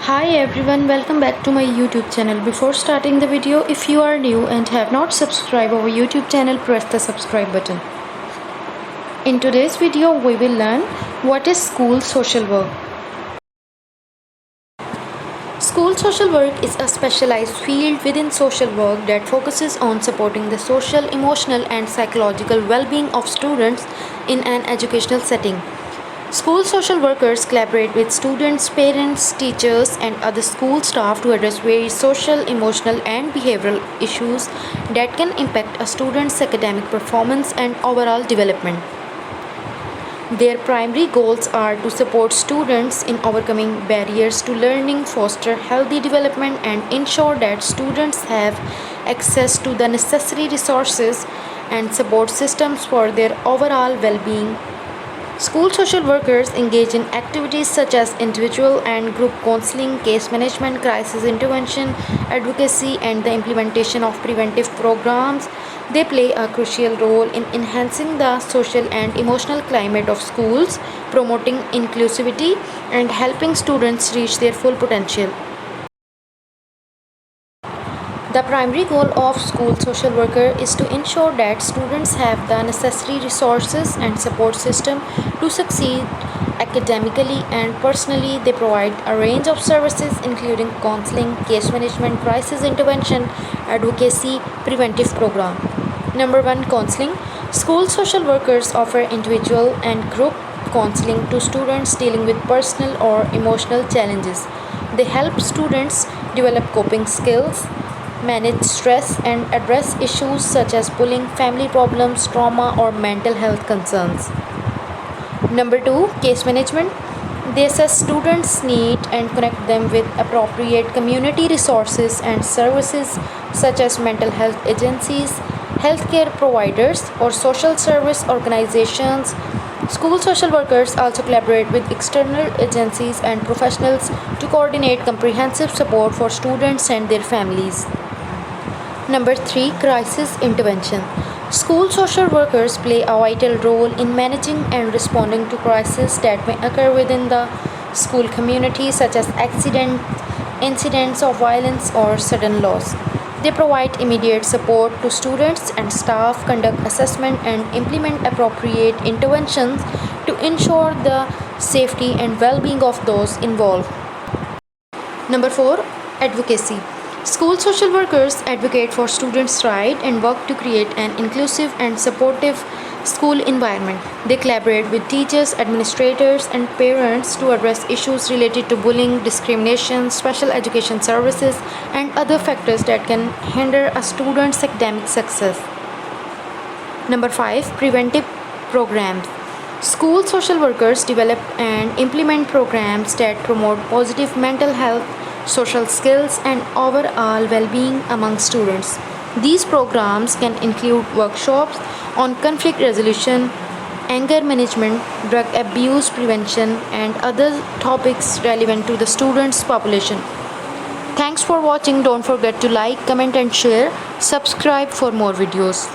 Hi everyone, welcome back to my YouTube channel. Before starting the video, if you are new and have not subscribed our YouTube channel, press the subscribe button. In today's video, we will learn what is school social work. School social work is a specialized field within social work that focuses on supporting the social, emotional and psychological well-being of students in an educational setting. School social workers collaborate with students, parents, teachers, and other school staff to address various social, emotional, and behavioral issues that can impact a student's academic performance and overall development. Their primary goals are to support students in overcoming barriers to learning, foster healthy development, and ensure that students have access to the necessary resources and support systems for their overall well-being. School social workers engage in activities such as individual and group counseling, case management, crisis intervention, advocacy, and the implementation of preventive programs. They play a crucial role in enhancing the social and emotional climate of schools, promoting inclusivity, and helping students reach their full potential. The primary goal of school social worker is to ensure that students have the necessary resources and support system to succeed academically and personally. They provide a range of services including counseling, case management, crisis intervention, advocacy, preventive program. Number 1, counseling. School social workers offer individual and group counseling to students dealing with personal or emotional challenges. They help students develop coping skills, manage stress, and address issues such as bullying, family problems, trauma, or mental health concerns. Number 2, case management. They assess students' needs and connect them with appropriate community resources and services such as mental health agencies, healthcare providers, or social service organizations. School social workers also collaborate with external agencies and professionals to coordinate comprehensive support for students and their families. Number 3, crisis intervention. School social workers play a vital role in managing and responding to crises that may occur within the school community, such as accidents, incidents of violence, or sudden loss. They provide immediate support to students and staff, conduct assessment, and implement appropriate interventions to ensure the safety and well-being of those involved. Number 4, advocacy. School social workers advocate for students' rights and work to create an inclusive and supportive school environment. They collaborate with teachers, administrators, and parents to address issues related to bullying, discrimination, special education services, and other factors that can hinder a student's academic success. Number 5, preventive programs. School social workers develop and implement programs that promote positive mental health, social skills, and overall well-being among students. These programs can include workshops on conflict resolution, anger management, drug abuse prevention, and other topics relevant to the students' population. Thanks for watching. Don't forget to like, comment, and share. Subscribe for more videos.